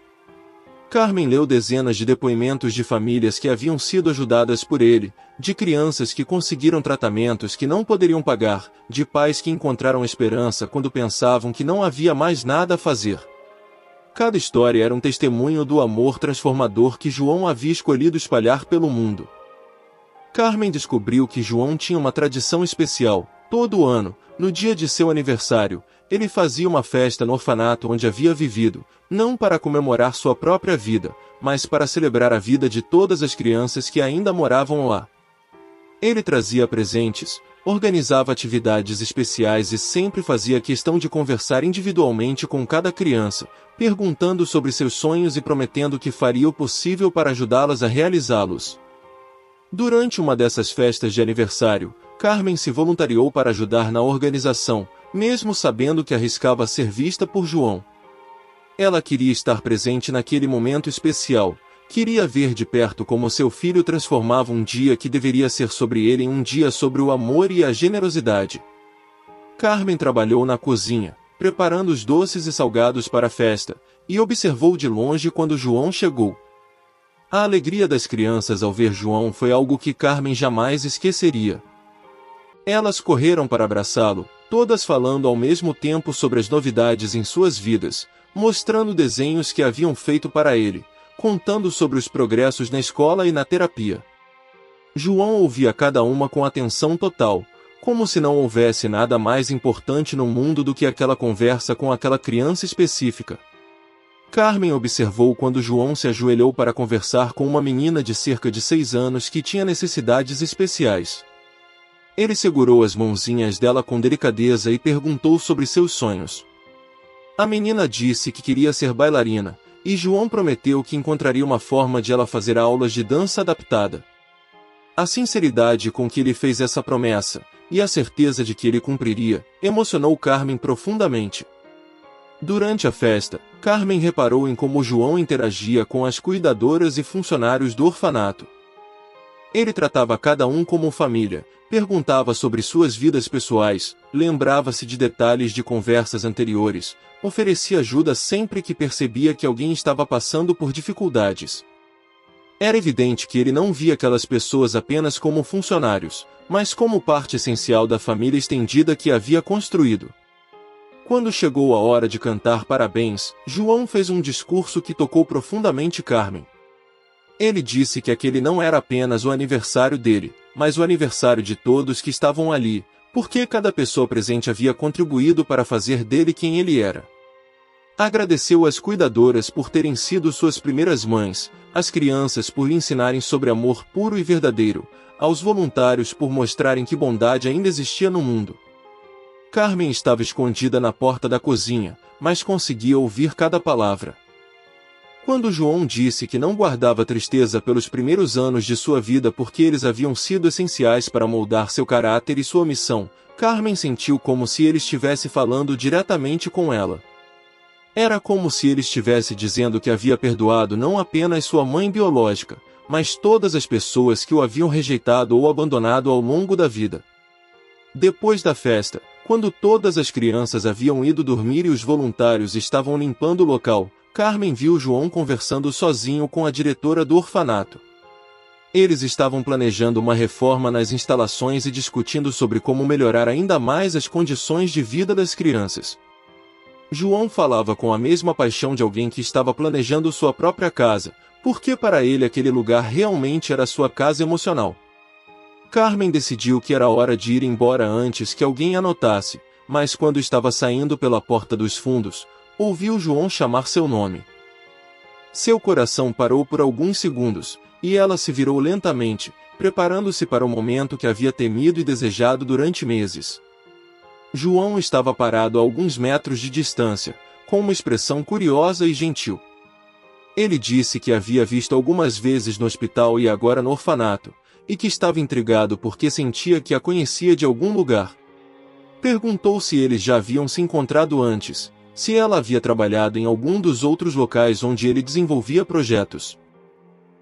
Carmen leu dezenas de depoimentos de famílias que haviam sido ajudadas por ele, de crianças que conseguiram tratamentos que não poderiam pagar, de pais que encontraram esperança quando pensavam que não havia mais nada a fazer. Cada história era um testemunho do amor transformador que João havia escolhido espalhar pelo mundo. Carmen descobriu que João tinha uma tradição especial. Todo ano, no dia de seu aniversário, ele fazia uma festa no orfanato onde havia vivido, não para comemorar sua própria vida, mas para celebrar a vida de todas as crianças que ainda moravam lá. Ele trazia presentes, organizava atividades especiais e sempre fazia questão de conversar individualmente com cada criança, perguntando sobre seus sonhos e prometendo que faria o possível para ajudá-las a realizá-los. Durante uma dessas festas de aniversário, Carmen se voluntariou para ajudar na organização, mesmo sabendo que arriscava ser vista por João. Ela queria estar presente naquele momento especial, queria ver de perto como seu filho transformava um dia que deveria ser sobre ele em um dia sobre o amor e a generosidade. Carmen trabalhou na cozinha, preparando os doces e salgados para a festa, e observou de longe quando João chegou. A alegria das crianças ao ver João foi algo que Carmen jamais esqueceria. Elas correram para abraçá-lo, todas falando ao mesmo tempo sobre as novidades em suas vidas, mostrando desenhos que haviam feito para ele, contando sobre os progressos na escola e na terapia. João ouvia cada uma com atenção total, como se não houvesse nada mais importante no mundo do que aquela conversa com aquela criança específica. Carmen observou quando João se ajoelhou para conversar com uma menina de cerca de 6 anos que tinha necessidades especiais. Ele segurou as mãozinhas dela com delicadeza e perguntou sobre seus sonhos. A menina disse que queria ser bailarina, e João prometeu que encontraria uma forma de ela fazer aulas de dança adaptada. A sinceridade com que ele fez essa promessa, e a certeza de que ele cumpriria, emocionou Carmen profundamente. Durante a festa, Carmen reparou em como João interagia com as cuidadoras e funcionários do orfanato. Ele tratava cada um como família, perguntava sobre suas vidas pessoais, lembrava-se de detalhes de conversas anteriores, oferecia ajuda sempre que percebia que alguém estava passando por dificuldades. Era evidente que ele não via aquelas pessoas apenas como funcionários, mas como parte essencial da família estendida que havia construído. Quando chegou a hora de cantar parabéns, João fez um discurso que tocou profundamente Carmen. Ele disse que aquele não era apenas o aniversário dele, mas o aniversário de todos que estavam ali, porque cada pessoa presente havia contribuído para fazer dele quem ele era. Agradeceu às cuidadoras por terem sido suas primeiras mães, às crianças por lhe ensinarem sobre amor puro e verdadeiro, aos voluntários por mostrarem que bondade ainda existia no mundo. Carmen estava escondida na porta da cozinha, mas conseguia ouvir cada palavra. Quando João disse que não guardava tristeza pelos primeiros anos de sua vida porque eles haviam sido essenciais para moldar seu caráter e sua missão, Carmen sentiu como se ele estivesse falando diretamente com ela. Era como se ele estivesse dizendo que havia perdoado não apenas sua mãe biológica, mas todas as pessoas que o haviam rejeitado ou abandonado ao longo da vida. Depois da festa, quando todas as crianças haviam ido dormir e os voluntários estavam limpando o local, Carmen viu João conversando sozinho com a diretora do orfanato. Eles estavam planejando uma reforma nas instalações e discutindo sobre como melhorar ainda mais as condições de vida das crianças. João falava com a mesma paixão de alguém que estava planejando sua própria casa, porque para ele aquele lugar realmente era sua casa emocional. Carmen decidiu que era hora de ir embora antes que alguém a notasse, mas quando estava saindo pela porta dos fundos, ouviu João chamar seu nome. Seu coração parou por alguns segundos, e ela se virou lentamente, preparando-se para o momento que havia temido e desejado durante meses. João estava parado a alguns metros de distância, com uma expressão curiosa e gentil. Ele disse que havia visto algumas vezes no hospital e agora no orfanato, e que estava intrigado porque sentia que a conhecia de algum lugar. Perguntou se eles já haviam se encontrado antes, se ela havia trabalhado em algum dos outros locais onde ele desenvolvia projetos.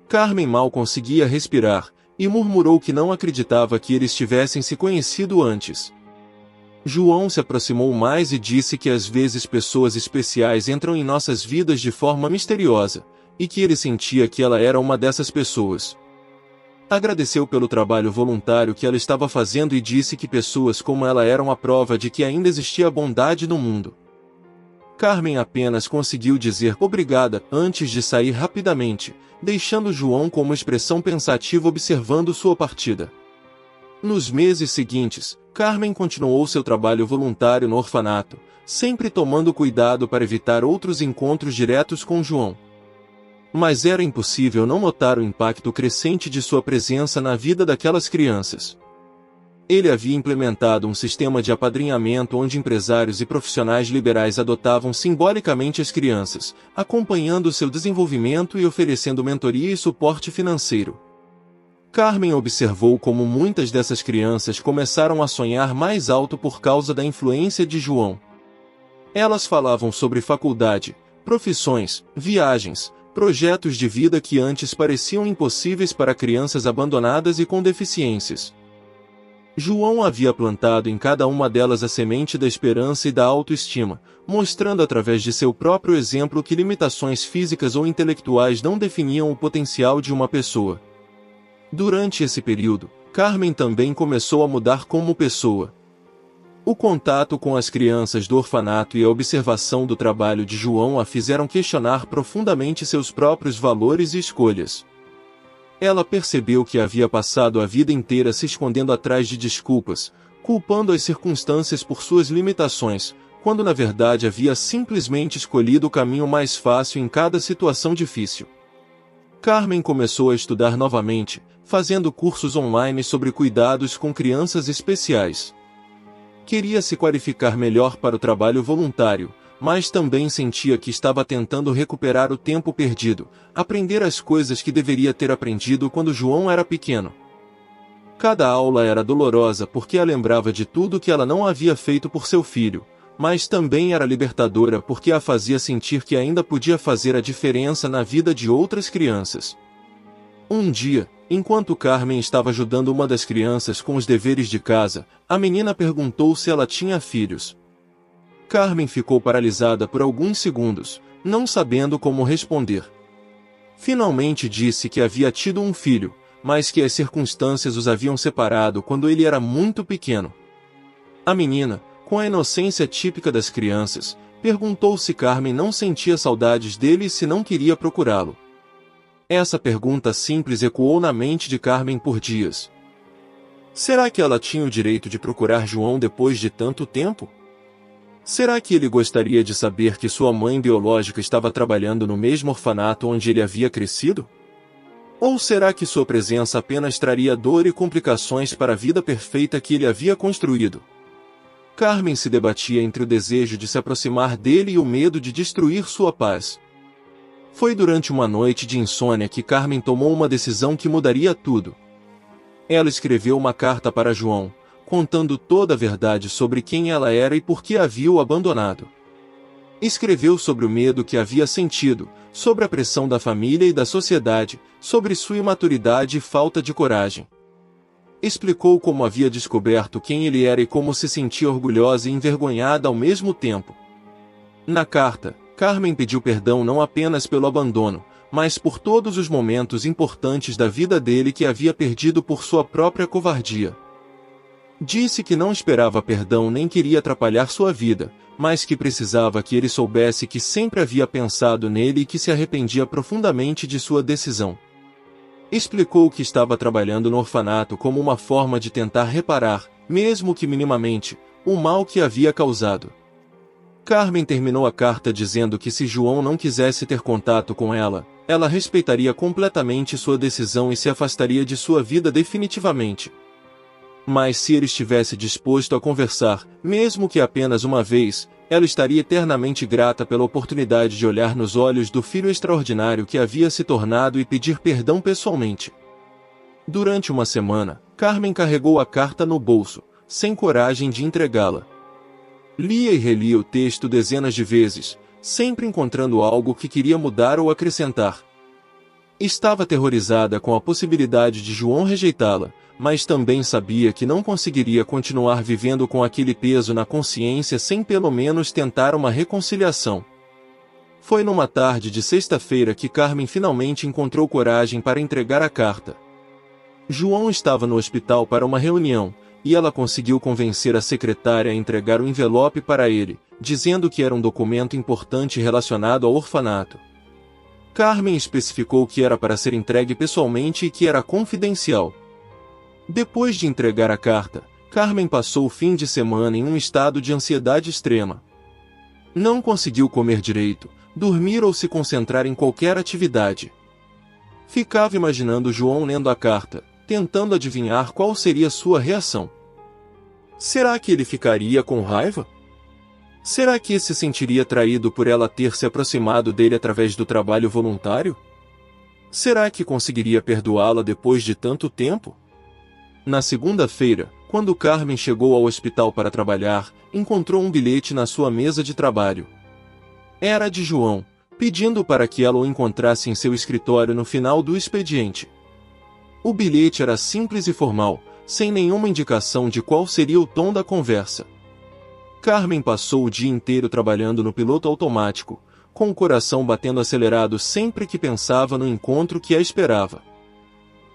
Carmen mal conseguia respirar, e murmurou que não acreditava que eles tivessem se conhecido antes. João se aproximou mais e disse que às vezes pessoas especiais entram em nossas vidas de forma misteriosa, e que ele sentia que ela era uma dessas pessoas. Agradeceu pelo trabalho voluntário que ela estava fazendo e disse que pessoas como ela eram a prova de que ainda existia bondade no mundo. Carmen apenas conseguiu dizer obrigada antes de sair rapidamente, deixando João com uma expressão pensativa observando sua partida. Nos meses seguintes, Carmen continuou seu trabalho voluntário no orfanato, sempre tomando cuidado para evitar outros encontros diretos com João. Mas era impossível não notar o impacto crescente de sua presença na vida daquelas crianças. Ele havia implementado um sistema de apadrinhamento onde empresários e profissionais liberais adotavam simbolicamente as crianças, acompanhando seu desenvolvimento e oferecendo mentoria e suporte financeiro. Carmen observou como muitas dessas crianças começaram a sonhar mais alto por causa da influência de João. Elas falavam sobre faculdade, profissões, viagens, projetos de vida que antes pareciam impossíveis para crianças abandonadas e com deficiências. João havia plantado em cada uma delas a semente da esperança e da autoestima, mostrando através de seu próprio exemplo que limitações físicas ou intelectuais não definiam o potencial de uma pessoa. Durante esse período, Carmen também começou a mudar como pessoa. O contato com as crianças do orfanato e a observação do trabalho de João a fizeram questionar profundamente seus próprios valores e escolhas. Ela percebeu que havia passado a vida inteira se escondendo atrás de desculpas, culpando as circunstâncias por suas limitações, quando na verdade havia simplesmente escolhido o caminho mais fácil em cada situação difícil. Carmen começou a estudar novamente, fazendo cursos online sobre cuidados com crianças especiais. Queria se qualificar melhor para o trabalho voluntário, mas também sentia que estava tentando recuperar o tempo perdido, aprender as coisas que deveria ter aprendido quando João era pequeno. Cada aula era dolorosa porque a lembrava de tudo que ela não havia feito por seu filho, mas também era libertadora porque a fazia sentir que ainda podia fazer a diferença na vida de outras crianças. Um dia, enquanto Carmen estava ajudando uma das crianças com os deveres de casa, a menina perguntou se ela tinha filhos. Carmen ficou paralisada por alguns segundos, não sabendo como responder. Finalmente disse que havia tido um filho, mas que as circunstâncias os haviam separado quando ele era muito pequeno. A menina, com a inocência típica das crianças, perguntou se Carmen não sentia saudades dele e se não queria procurá-lo. Essa pergunta simples ecoou na mente de Carmen por dias. Será que ela tinha o direito de procurar João depois de tanto tempo? Será que ele gostaria de saber que sua mãe biológica estava trabalhando no mesmo orfanato onde ele havia crescido? Ou será que sua presença apenas traria dor e complicações para a vida perfeita que ele havia construído? Carmen se debatia entre o desejo de se aproximar dele e o medo de destruir sua paz. Foi durante uma noite de insônia que Carmen tomou uma decisão que mudaria tudo. Ela escreveu uma carta para João, contando toda a verdade sobre quem ela era e por que havia o abandonado. Escreveu sobre o medo que havia sentido, sobre a pressão da família e da sociedade, sobre sua imaturidade e falta de coragem. Explicou como havia descoberto quem ele era e como se sentia orgulhosa e envergonhada ao mesmo tempo. Na carta, Carmen pediu perdão não apenas pelo abandono, mas por todos os momentos importantes da vida dele que havia perdido por sua própria covardia. Disse que não esperava perdão nem queria atrapalhar sua vida, mas que precisava que ele soubesse que sempre havia pensado nele e que se arrependia profundamente de sua decisão. Explicou que estava trabalhando no orfanato como uma forma de tentar reparar, mesmo que minimamente, o mal que havia causado. Carmen terminou a carta dizendo que se João não quisesse ter contato com ela, ela respeitaria completamente sua decisão e se afastaria de sua vida definitivamente. Mas se ele estivesse disposto a conversar, mesmo que apenas uma vez, ela estaria eternamente grata pela oportunidade de olhar nos olhos do filho extraordinário que havia se tornado e pedir perdão pessoalmente. Durante uma semana, Carmen carregou a carta no bolso, sem coragem de entregá-la. Lia e relia o texto dezenas de vezes, sempre encontrando algo que queria mudar ou acrescentar. Estava aterrorizada com a possibilidade de João rejeitá-la, mas também sabia que não conseguiria continuar vivendo com aquele peso na consciência sem pelo menos tentar uma reconciliação. Foi numa tarde de sexta-feira que Carmen finalmente encontrou coragem para entregar a carta. João estava no hospital para uma reunião, e ela conseguiu convencer a secretária a entregar o envelope para ele, dizendo que era um documento importante relacionado ao orfanato. Carmen especificou que era para ser entregue pessoalmente e que era confidencial. Depois de entregar a carta, Carmen passou o fim de semana em um estado de ansiedade extrema. Não conseguiu comer direito, dormir ou se concentrar em qualquer atividade. Ficava imaginando João lendo a carta, tentando adivinhar qual seria sua reação. Será que ele ficaria com raiva? Será que se sentiria traído por ela ter se aproximado dele através do trabalho voluntário? Será que conseguiria perdoá-la depois de tanto tempo? Na segunda-feira, quando Carmen chegou ao hospital para trabalhar, encontrou um bilhete na sua mesa de trabalho. Era de João, pedindo para que ela o encontrasse em seu escritório no final do expediente. O bilhete era simples e formal, sem nenhuma indicação de qual seria o tom da conversa. Carmen passou o dia inteiro trabalhando no piloto automático, com o coração batendo acelerado sempre que pensava no encontro que a esperava.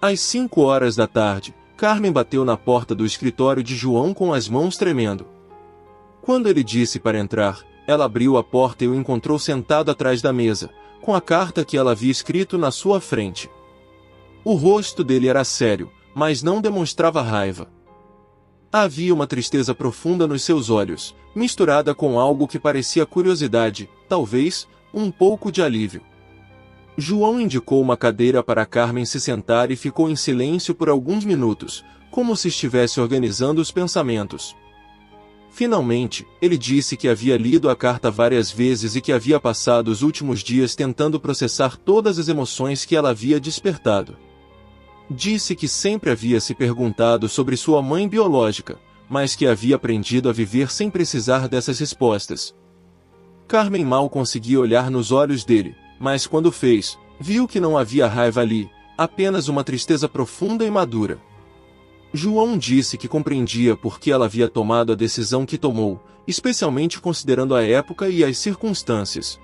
Às 5 horas da tarde, Carmen bateu na porta do escritório de João com as mãos tremendo. Quando ele disse para entrar, ela abriu a porta e o encontrou sentado atrás da mesa, com a carta que ela havia escrito na sua frente. O rosto dele era sério, mas não demonstrava raiva. Havia uma tristeza profunda nos seus olhos, misturada com algo que parecia curiosidade, talvez, um pouco de alívio. João indicou uma cadeira para Carmen se sentar e ficou em silêncio por alguns minutos, como se estivesse organizando os pensamentos. Finalmente, ele disse que havia lido a carta várias vezes e que havia passado os últimos dias tentando processar todas as emoções que ela havia despertado. Disse que sempre havia se perguntado sobre sua mãe biológica, mas que havia aprendido a viver sem precisar dessas respostas. Carmen mal conseguia olhar nos olhos dele, mas quando fez, viu que não havia raiva ali, apenas uma tristeza profunda e madura. João disse que compreendia por que ela havia tomado a decisão que tomou, especialmente considerando a época e as circunstâncias.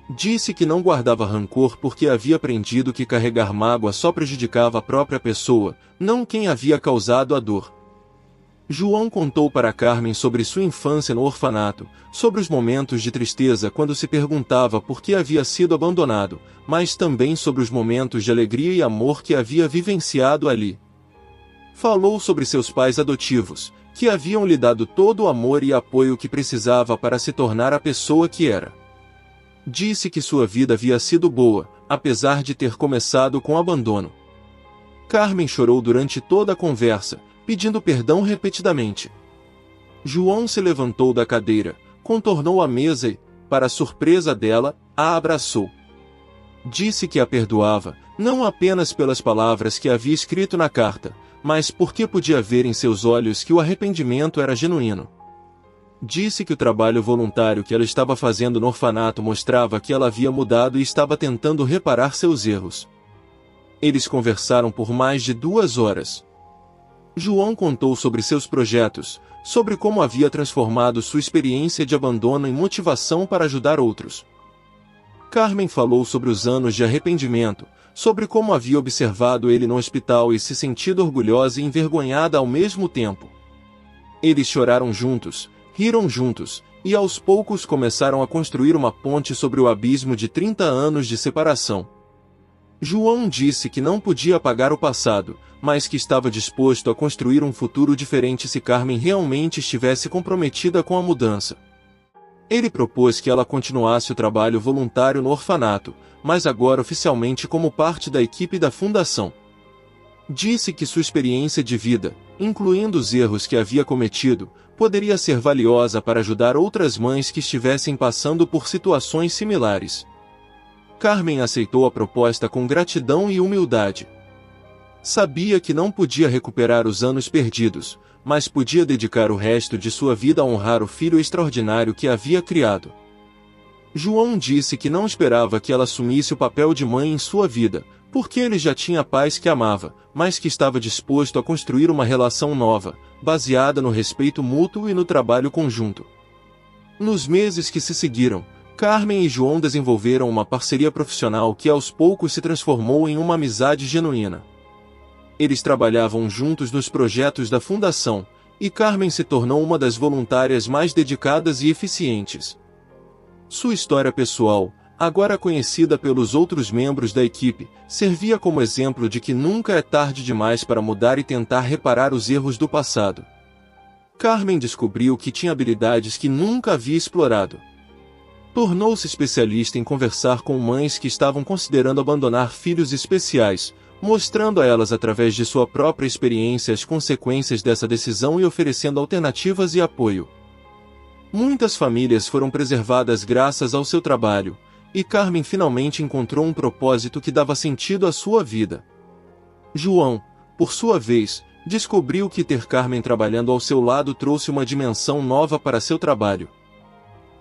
Disse que não guardava rancor porque havia aprendido que carregar mágoa só prejudicava a própria pessoa, não quem havia causado a dor. João contou para Carmen sobre sua infância no orfanato, sobre os momentos de tristeza quando se perguntava por que havia sido abandonado, mas também sobre os momentos de alegria e amor que havia vivenciado ali. Falou sobre seus pais adotivos, que haviam lhe dado todo o amor e apoio que precisava para se tornar a pessoa que era. Disse que sua vida havia sido boa, apesar de ter começado com abandono. Carmen chorou durante toda a conversa, pedindo perdão repetidamente. João se levantou da cadeira, contornou a mesa e, para a surpresa dela, a abraçou. Disse que a perdoava, não apenas pelas palavras que havia escrito na carta, mas porque podia ver em seus olhos que o arrependimento era genuíno. Disse que o trabalho voluntário que ela estava fazendo no orfanato mostrava que ela havia mudado e estava tentando reparar seus erros. Eles conversaram por mais de 2 horas. João contou sobre seus projetos, sobre como havia transformado sua experiência de abandono em motivação para ajudar outros. Carmen falou sobre os anos de arrependimento, sobre como havia observado ele no hospital e se sentido orgulhosa e envergonhada ao mesmo tempo. Eles choraram juntos, riram juntos, e aos poucos começaram a construir uma ponte sobre o abismo de 30 anos de separação. João disse que não podia apagar o passado, mas que estava disposto a construir um futuro diferente se Carmen realmente estivesse comprometida com a mudança. Ele propôs que ela continuasse o trabalho voluntário no orfanato, mas agora oficialmente como parte da equipe da fundação. Disse que sua experiência de vida, incluindo os erros que havia cometido, poderia ser valiosa para ajudar outras mães que estivessem passando por situações similares. Carmen aceitou a proposta com gratidão e humildade. Sabia que não podia recuperar os anos perdidos, mas podia dedicar o resto de sua vida a honrar o filho extraordinário que havia criado. João disse que não esperava que ela assumisse o papel de mãe em sua vida, porque ele já tinha pais que amava, mas que estava disposto a construir uma relação nova, baseada no respeito mútuo e no trabalho conjunto. Nos meses que se seguiram, Carmen e João desenvolveram uma parceria profissional que aos poucos se transformou em uma amizade genuína. Eles trabalhavam juntos nos projetos da fundação, e Carmen se tornou uma das voluntárias mais dedicadas e eficientes. Sua história pessoal, agora conhecida pelos outros membros da equipe, servia como exemplo de que nunca é tarde demais para mudar e tentar reparar os erros do passado. Carmen descobriu que tinha habilidades que nunca havia explorado. Tornou-se especialista em conversar com mães que estavam considerando abandonar filhos especiais, mostrando a elas através de sua própria experiência as consequências dessa decisão e oferecendo alternativas e apoio. Muitas famílias foram preservadas graças ao seu trabalho, e Carmen finalmente encontrou um propósito que dava sentido à sua vida. João, por sua vez, descobriu que ter Carmen trabalhando ao seu lado trouxe uma dimensão nova para seu trabalho.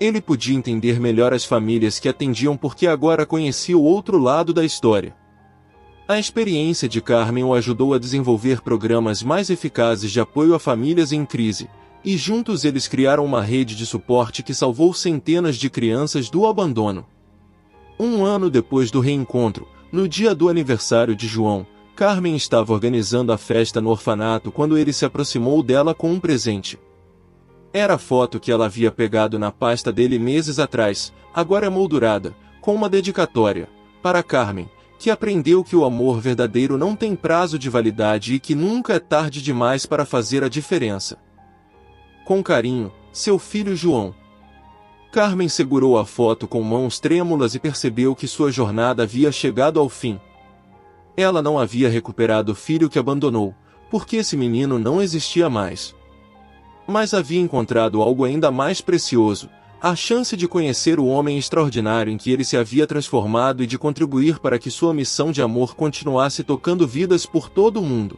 Ele podia entender melhor as famílias que atendiam porque agora conhecia o outro lado da história. A experiência de Carmen o ajudou a desenvolver programas mais eficazes de apoio a famílias em crise, e juntos eles criaram uma rede de suporte que salvou centenas de crianças do abandono. 1 ano depois do reencontro, no dia do aniversário de João, Carmen estava organizando a festa no orfanato quando ele se aproximou dela com um presente. Era a foto que ela havia pegado na pasta dele meses atrás, agora emoldurada, com uma dedicatória, para Carmen, que aprendeu que o amor verdadeiro não tem prazo de validade e que nunca é tarde demais para fazer a diferença. Com carinho, seu filho João. Carmen segurou a foto com mãos trêmulas e percebeu que sua jornada havia chegado ao fim. Ela não havia recuperado o filho que abandonou, porque esse menino não existia mais. Mas havia encontrado algo ainda mais precioso, a chance de conhecer o homem extraordinário em que ele se havia transformado e de contribuir para que sua missão de amor continuasse tocando vidas por todo o mundo.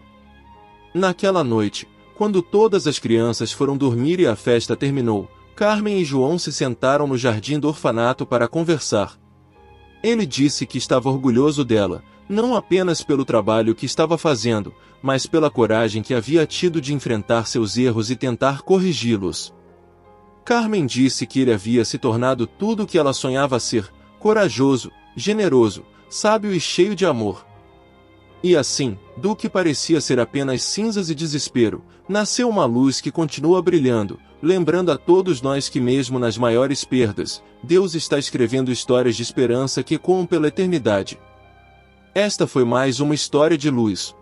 Naquela noite, quando todas as crianças foram dormir e a festa terminou, Carmen e João se sentaram no jardim do orfanato para conversar. Ele disse que estava orgulhoso dela, não apenas pelo trabalho que estava fazendo, mas pela coragem que havia tido de enfrentar seus erros e tentar corrigi-los. Carmen disse que ele havia se tornado tudo o que ela sonhava ser, corajoso, generoso, sábio e cheio de amor. E assim, do que parecia ser apenas cinzas e desespero, nasceu uma luz que continua brilhando, lembrando a todos nós que mesmo nas maiores perdas, Deus está escrevendo histórias de esperança que ecoam pela eternidade. Esta foi mais uma história de luz.